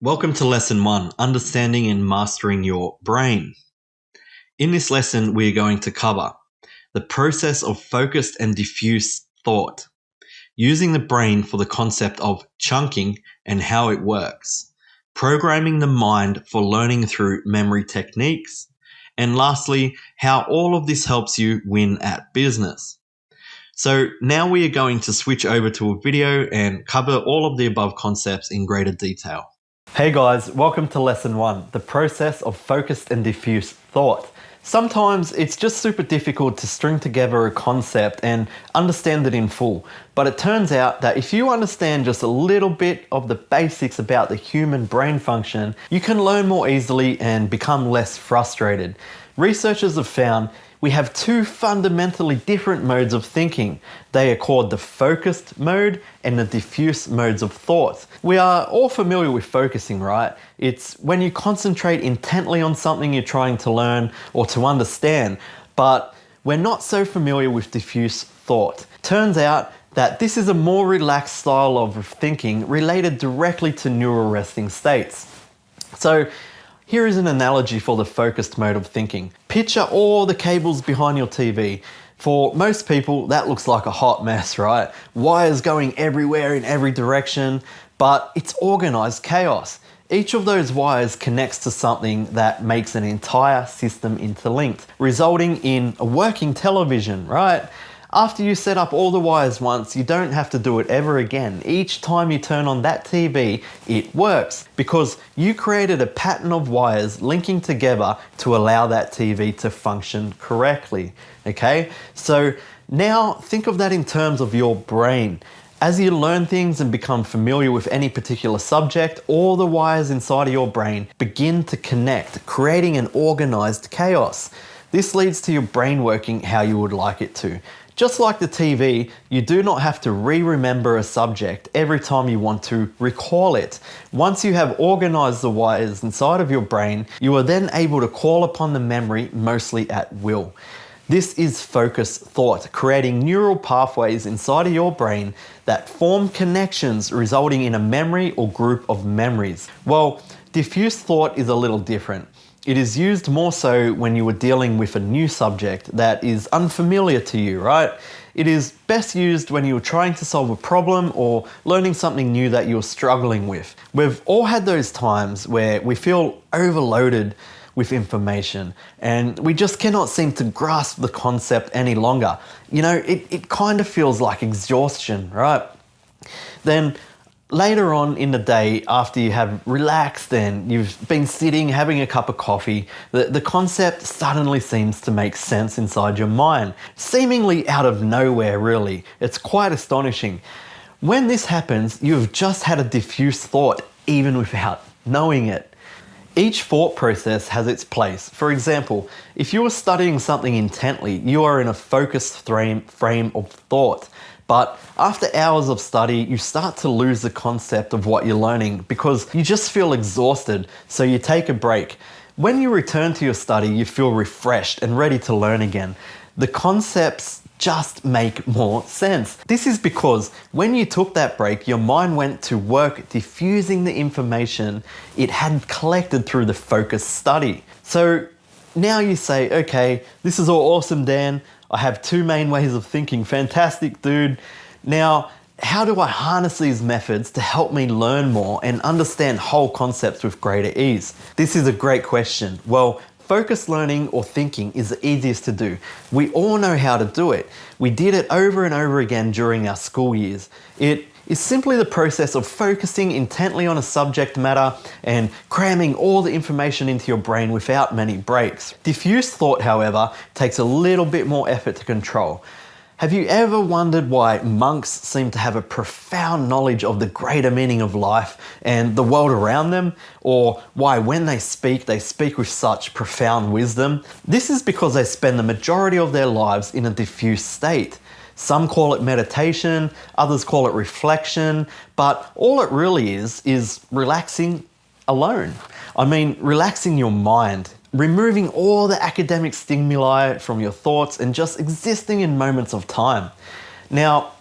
Welcome to Lesson 1, Understanding and Mastering Your Brain. In this lesson, we are going to cover the process of focused and diffuse thought, using the brain for the concept of chunking and how it works, programming the mind for learning through memory techniques, and lastly, how all of this helps you win at business. So now we are going to switch over to a video and cover all of the above concepts in greater detail. Hey guys, welcome to Lesson 1, the process of focused and diffuse thought. Sometimes it's just super difficult to string together a concept and understand it in full, but it turns out that if you understand just a little bit of the basics about the human brain function, you can learn more easily and become less frustrated. Researchers have found we have two fundamentally different modes of thinking. They are called the focused mode and the diffuse modes of thought. We are all familiar with focusing, right? It's when you concentrate intently on something you're trying to learn or to understand, but we're not so familiar with diffuse thought. Turns out that this is a more relaxed style of thinking related directly to neural resting states. So, here is an analogy for the focused mode of thinking. Picture all the cables behind your TV. For most people, that looks like a hot mess, right? Wires going everywhere in every direction, but it's organized chaos. Each of those wires connects to something that makes an entire system interlinked, resulting in a working television, right? After you set up all the wires once, you don't have to do it ever again. Each time you turn on that TV, it works because you created a pattern of wires linking together to allow that TV to function correctly, okay? So now think of that in terms of your brain. As you learn things and become familiar with any particular subject, all the wires inside of your brain begin to connect, creating an organized chaos. This leads to your brain working how you would like it to. Just like the TV, you do not have to re-remember a subject every time you want to recall it. Once you have organized the wires inside of your brain, you are then able to call upon the memory mostly at will. This is focused thought, creating neural pathways inside of your brain that form connections resulting in a memory or group of memories. Well, diffuse thought is a little different. It is used more so when you are dealing with a new subject that is unfamiliar to you, right? It is best used when you're trying to solve a problem or learning something new that you're struggling with. We've all had those times where we feel overloaded with information and we just cannot seem to grasp the concept any longer. You know, it kind of feels like exhaustion, right? Then later on in the day, after you have relaxed and you've been sitting having a cup of coffee, the concept suddenly seems to make sense inside your mind, seemingly out of nowhere really. It's quite astonishing. When this happens, you've just had a diffuse thought even without knowing it. Each thought process has its place. For example, if you are studying something intently, you are in a focused frame of thought. But after hours of study, you start to lose the concept of what you're learning because you just feel exhausted, so you take a break. When you return to your study, you feel refreshed and ready to learn again. The concepts just make more sense. This is because when you took that break, your mind went to work diffusing the information it had collected through the focused study. So now you say, okay, this is all awesome, Dan. I have two main ways of thinking. Fantastic, dude. Now, how do I harness these methods to help me learn more and understand whole concepts with greater ease? This is a great question. Well, focused learning or thinking is the easiest to do. We all know how to do it. We did it over and over again during our school years. It is simply the process of focusing intently on a subject matter and cramming all the information into your brain without many breaks. Diffuse thought, however, takes a little bit more effort to control. Have you ever wondered why monks seem to have a profound knowledge of the greater meaning of life and the world around them? Or why when they speak with such profound wisdom? This is because they spend the majority of their lives in a diffuse state. Some call it meditation, others call it reflection, but all it really is relaxing alone. I mean, relaxing your mind, removing all the academic stimuli from your thoughts and just existing in moments of time. Now,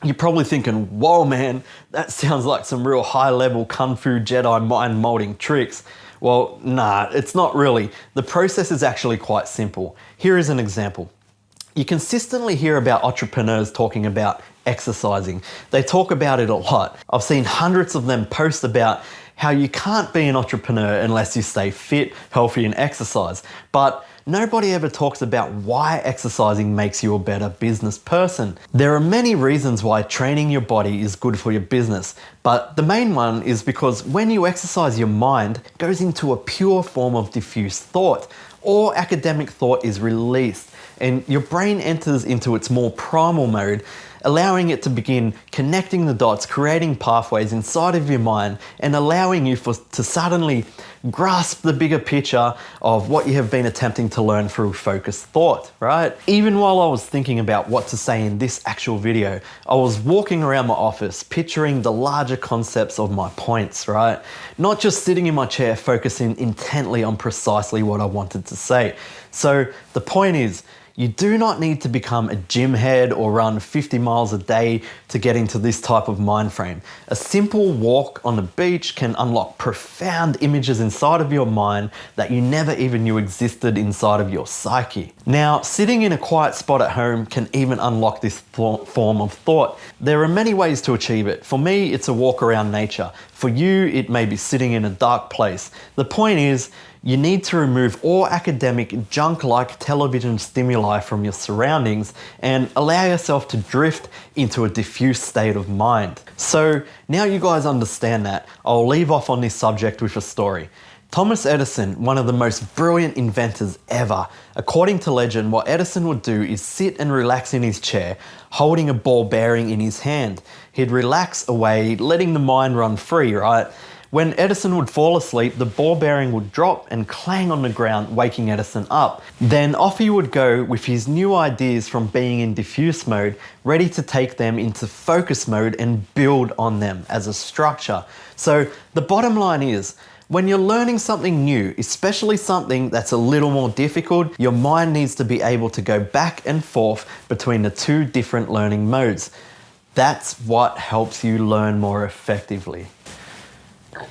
You're probably thinking, whoa man, that sounds like some real high level Kung Fu Jedi mind molding tricks. Well, nah, it's not really. The process is actually quite simple. Here is an example. You consistently hear about entrepreneurs talking about exercising. They talk about it a lot. I've seen hundreds of them post about how you can't be an entrepreneur unless you stay fit, healthy, and exercise. But nobody ever talks about why exercising makes you a better business person. There are many reasons why training your body is good for your business, but the main one is because when you exercise, your mind goes into a pure form of diffuse thought, or academic thought is released, and your brain enters into its more primal mode, allowing it to begin connecting the dots, creating pathways inside of your mind, and allowing you to suddenly grasp the bigger picture of what you have been attempting to learn through focused thought, right? Even while I was thinking about what to say in this actual video, I was walking around my office, picturing the larger concepts of my points, right? Not just sitting in my chair, focusing intently on precisely what I wanted to say. So the point is, you do not need to become a gym head or run 50 miles a day to get into this type of mind frame. A simple walk on the beach can unlock profound images inside of your mind that you never even knew existed inside of your psyche. Now, sitting in a quiet spot at home can even unlock this form of thought. There are many ways to achieve it. For me, it's a walk around nature. For you, it may be sitting in a dark place. The point is, you need to remove all academic junk-like television stimuli from your surroundings and allow yourself to drift into a diffuse state of mind. So now you guys understand that, I'll leave off on this subject with a story. Thomas Edison, one of the most brilliant inventors ever. According to legend, what Edison would do is sit and relax in his chair, holding a ball bearing in his hand. He'd relax away, letting the mind run free, right? When Edison would fall asleep, the ball bearing would drop and clang on the ground, waking Edison up. Then off he would go with his new ideas from being in diffuse mode, ready to take them into focus mode and build on them as a structure. So the bottom line is, when you're learning something new, especially something that's a little more difficult, your mind needs to be able to go back and forth between the two different learning modes. That's what helps you learn more effectively.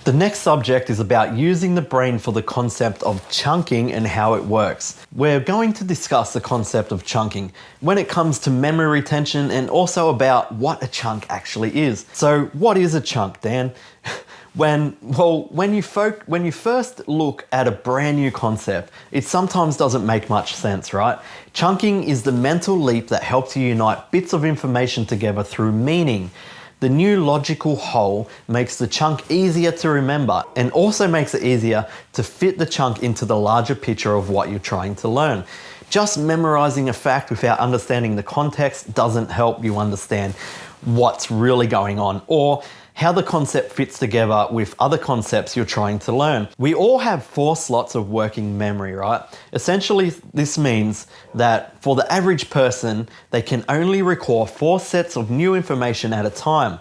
The next subject is about using the brain for the concept of chunking and how it works. We're going to discuss the concept of chunking when it comes to memory retention and also about what a chunk actually is. So what is a chunk, Dan? When you first look at a brand new concept, it sometimes doesn't make much sense, right? Chunking is the mental leap that helps you unite bits of information together through meaning. The new logical whole makes the chunk easier to remember and also makes it easier to fit the chunk into the larger picture of what you're trying to learn. Just memorizing a fact without understanding the context doesn't help you understand what's really going on or how the concept fits together with other concepts you're trying to learn. We all have 4 slots of working memory, right? Essentially, this means that for the average person, they can only recall 4 sets of new information at a time.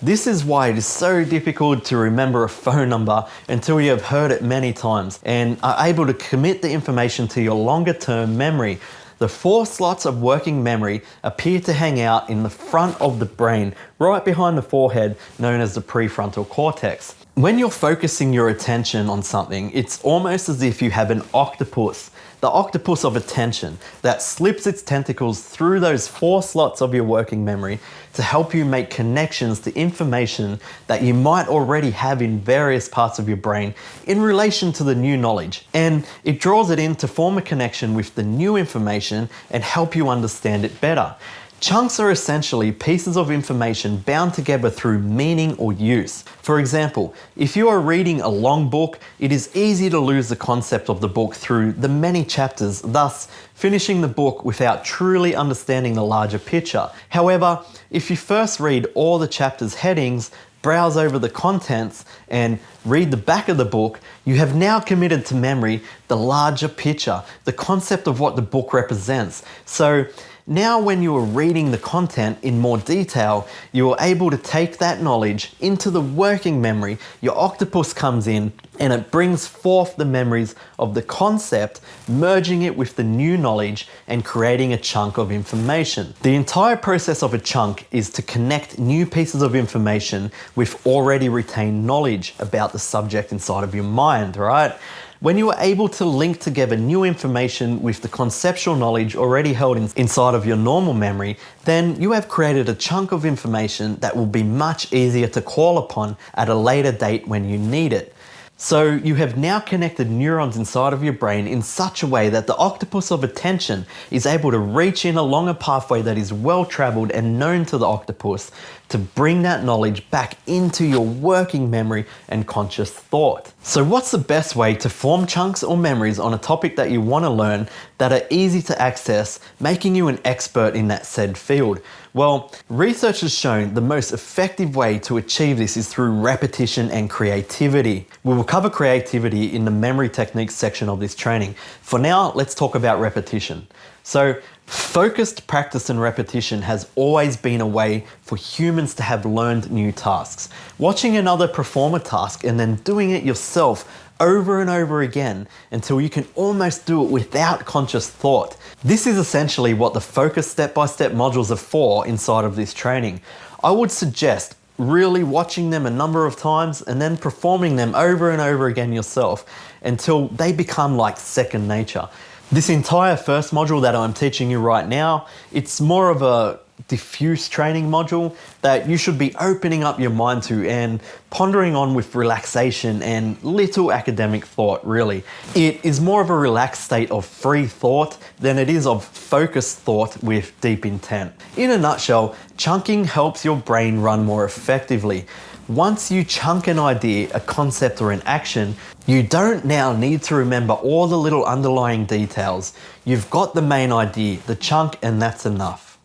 This is why it is so difficult to remember a phone number until you have heard it many times and are able to commit the information to your longer term memory. The 4 slots of working memory appear to hang out in the front of the brain, right behind the forehead, known as the prefrontal cortex. When you're focusing your attention on something, it's almost as if you have an octopus, the octopus of attention, that slips its tentacles through those 4 slots of your working memory to help you make connections to information that you might already have in various parts of your brain in relation to the new knowledge. And it draws it in to form a connection with the new information and help you understand it better. Chunks are essentially pieces of information bound together through meaning or use. For example, if you are reading a long book, it is easy to lose the concept of the book through the many chapters, thus finishing the book without truly understanding the larger picture. However, if you first read all the chapter's headings, browse over the contents, and read the back of the book, you have now committed to memory the larger picture, the concept of what the book represents. So Now when you are reading the content in more detail, you are able to take that knowledge into the working memory. Your octopus comes in and it brings forth the memories of the concept, merging it with the new knowledge and creating a chunk of information. The entire process of a chunk is to connect new pieces of information with already retained knowledge about the subject inside of your mind, right? When you are able to link together new information with the conceptual knowledge already held inside of your normal memory, then you have created a chunk of information that will be much easier to call upon at a later date when you need it. So you have now connected neurons inside of your brain in such a way that the octopus of attention is able to reach in along a pathway that is well traveled and known to the octopus to bring that knowledge back into your working memory and conscious thought. So what's the best way to form chunks or memories on a topic that you want to learn that are easy to access, making you an expert in that said field? Well, research has shown the most effective way to achieve this is through repetition and creativity. We will cover creativity in the memory techniques section of this training. For now, let's talk about repetition. So, focused practice and repetition has always been a way for humans to have learned new tasks. Watching another perform a task and then doing it yourself over and over again until you can almost do it without conscious thought. This is essentially what the focused step-by-step modules are for inside of this training. I would suggest really watching them a number of times and then performing them over and over again yourself until they become like second nature. This entire first module that I'm teaching you right now, it's more of a diffuse training module that you should be opening up your mind to and pondering on with relaxation and little academic thought, really. It is more of a relaxed state of free thought than it is of focused thought with deep intent. In a nutshell, chunking helps your brain run more effectively. Once you chunk an idea, a concept, or an action, you don't now need to remember all the little underlying details. You've got the main idea, the chunk, and that's enough.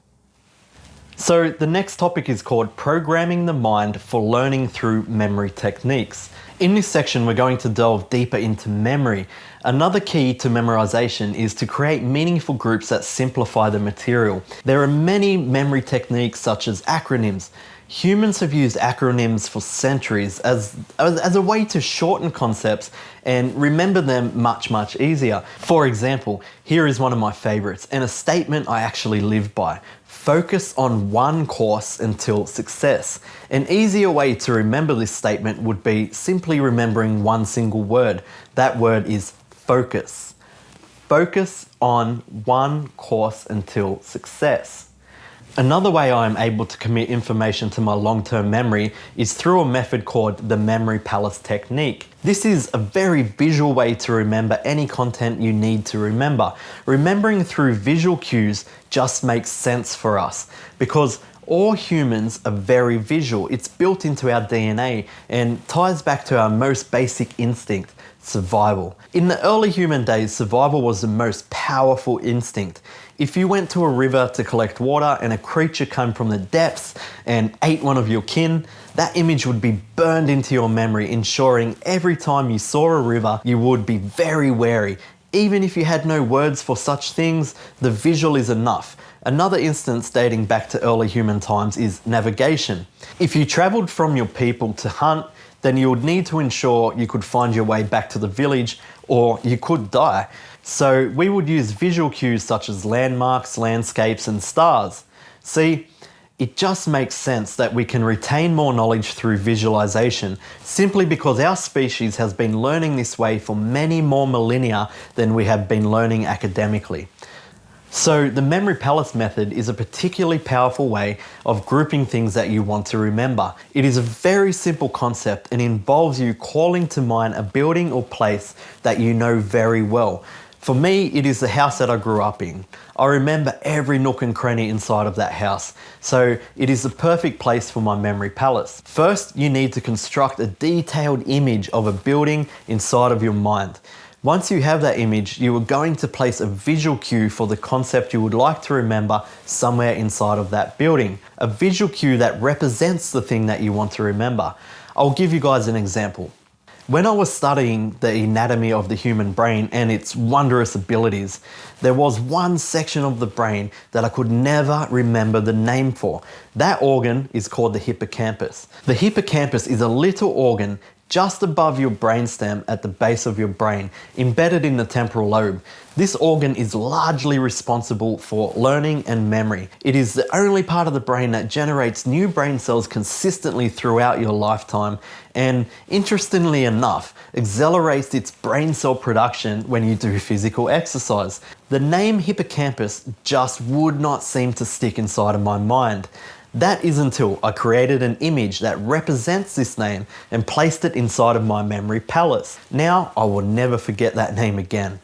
So the next topic is called Programming the Mind for Learning Through Memory Techniques. In this section, we're going to delve deeper into memory. Another key to memorization is to create meaningful groups that simplify the material. There are many memory techniques such as acronyms. Humans have used acronyms for centuries as a way to shorten concepts and remember them much easier. For example, here is one of my favorites and a statement I actually live by. Focus on one course until success. An easier way to remember this statement would be simply remembering one single word. That word is focus. Focus on one course until success. Another way I am able to commit information to my long-term memory is through a method called the memory palace technique. This is a very visual way to remember any content you need to remember. Remembering through visual cues just makes sense for us because all humans are very visual. It's built into our DNA and ties back to our most basic instinct, survival. In the early human days, survival was the most powerful instinct. If you went to a river to collect water and a creature came from the depths and ate one of your kin, that image would be burned into your memory, ensuring every time you saw a river, you would be very wary. Even if you had no words for such things, the visual is enough. Another instance dating back to early human times is navigation. If you traveled from your people to hunt, then you would need to ensure you could find your way back to the village or you could die. So we would use visual cues such as landmarks, landscapes, and stars. See, it just makes sense that we can retain more knowledge through visualization simply because our species has been learning this way for many more millennia than we have been learning academically. So the memory palace method is a particularly powerful way of grouping things that you want to remember. It is a very simple concept and involves you calling to mind a building or place that you know very well. For me, it is the house that I grew up in. I remember every nook and cranny inside of that house, so it is the perfect place for my memory palace. First, you need to construct a detailed image of a building inside of your mind. Once you have that image, you are going to place a visual cue for the concept you would like to remember somewhere inside of that building. A visual cue that represents the thing that you want to remember. I'll give you guys an example. When I was studying the anatomy of the human brain and its wondrous abilities, there was one section of the brain that I could never remember the name for. That organ is called the hippocampus. The hippocampus is a little organ just above your brainstem at the base of your brain, embedded in the temporal lobe. This organ is largely responsible for learning and memory. It is the only part of the brain that generates new brain cells consistently throughout your lifetime, and interestingly enough, accelerates its brain cell production when you do physical exercise. The name hippocampus just would not seem to stick inside of my mind. That is until I created an image that represents this name and placed it inside of my memory palace. Now I will never forget that name again.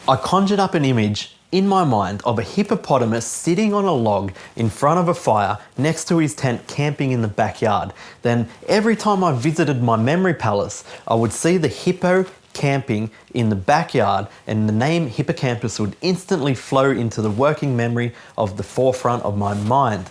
I conjured up an image in my mind of a hippopotamus sitting on a log in front of a fire next to his tent camping in the backyard. Then every time I visited my memory palace, I would see the hippo camping in the backyard, and the name hippocampus would instantly flow into the working memory of the forefront of my mind.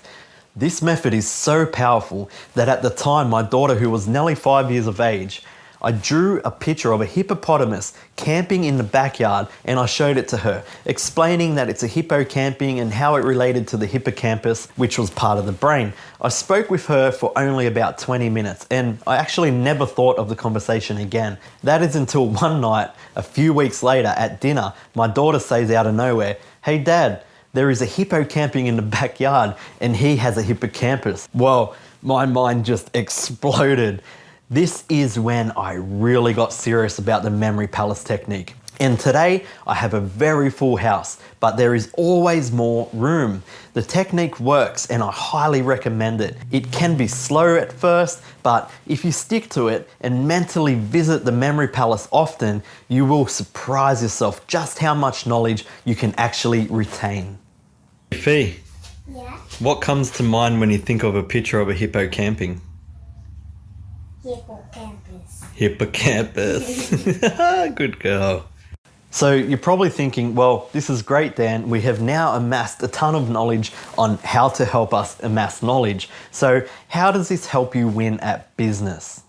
This method is so powerful that at the time my daughter, who was nearly 5 years of age, I drew a picture of a hippopotamus camping in the backyard and I showed it to her, explaining that it's a hippo camping and how it related to the hippocampus, which was part of the brain. I spoke with her for only about 20 minutes and I actually never thought of the conversation again. That is until one night, a few weeks later at dinner, my daughter says out of nowhere, "Hey Dad, there is a hippo camping in the backyard and he has a hippocampus." Well, my mind just exploded. This is when I really got serious about the memory palace technique. And today I have a very full house, but there is always more room. The technique works and I highly recommend it. It can be slow at first, but if you stick to it and mentally visit the memory palace often, you will surprise yourself just how much knowledge you can actually retain. Fee, Yeah? what comes to mind when you think of a picture of a hippo camping? Hippocampus. Hippocampus. Good girl. So you're probably thinking, well, this is great, Dan. We have now amassed a ton of knowledge on how to help us amass knowledge. So how does this help you win at business?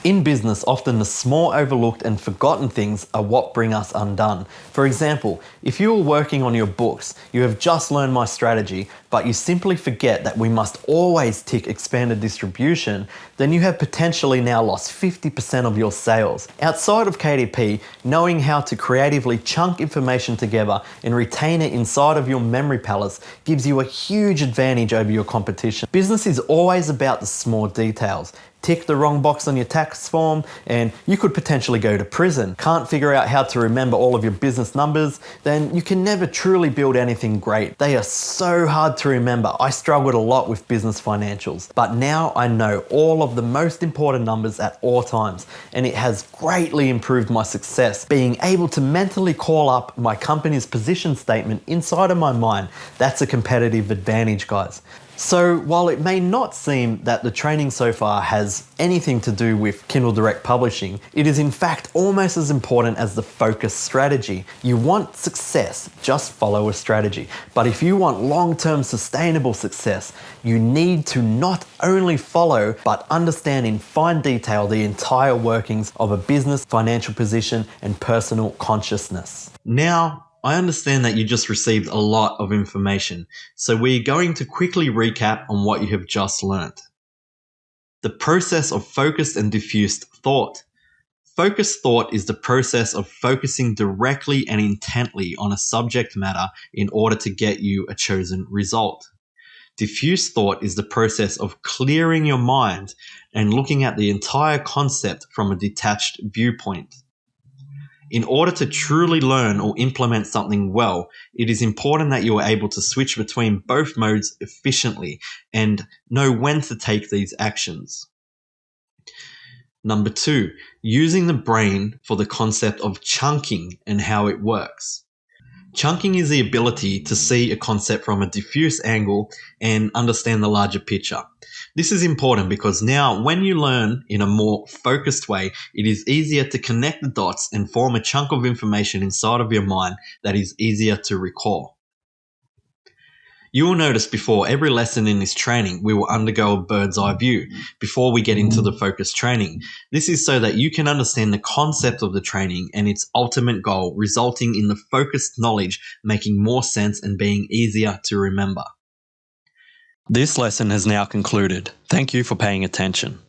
In business, often the small overlooked and forgotten things are what bring us undone. For example, if you are working on your books, you have just learned my strategy, but you simply forget that we must always tick expanded distribution, then you have potentially now lost 50% of your sales. Outside of KDP, knowing how to creatively chunk information together and retain it inside of your memory palace gives you a huge advantage over your competition. Business is always about the small details. Tick the wrong box on your tax form and you could potentially go to prison. Can't figure out how to remember all of your business numbers? Then you can never truly build anything great. They are so hard to remember. I struggled a lot with business financials, but now I know all of the most important numbers at all times, and it has greatly improved my success. Being able to mentally call up my company's position statement inside of my mind, that's a competitive advantage, guys. So while it may not seem that the training so far has anything to do with Kindle Direct Publishing, it is in fact almost as important as the focus strategy. You want success, just follow a strategy. But if you want long-term sustainable success, you need to not only follow, but understand in fine detail the entire workings of a business, financial position, and personal consciousness. Now, I understand that you just received a lot of information, so we're going to quickly recap on what you have just learnt. The process of focused and diffused thought. Focused thought is the process of focusing directly and intently on a subject matter in order to get you a chosen result. Diffuse thought is the process of clearing your mind and looking at the entire concept from a detached viewpoint. In order to truly learn or implement something well, it is important that you are able to switch between both modes efficiently and know when to take these actions. Number 2, using the brain for the concept of chunking and how it works. Chunking is the ability to see a concept from a diffuse angle and understand the larger picture. This is important because now when you learn in a more focused way, it is easier to connect the dots and form a chunk of information inside of your mind that is easier to recall. You will notice before every lesson in this training, we will undergo a bird's eye view before we get into the focused training. This is so that you can understand the concept of the training and its ultimate goal, resulting in the focused knowledge making more sense and being easier to remember. This lesson has now concluded. Thank you for paying attention.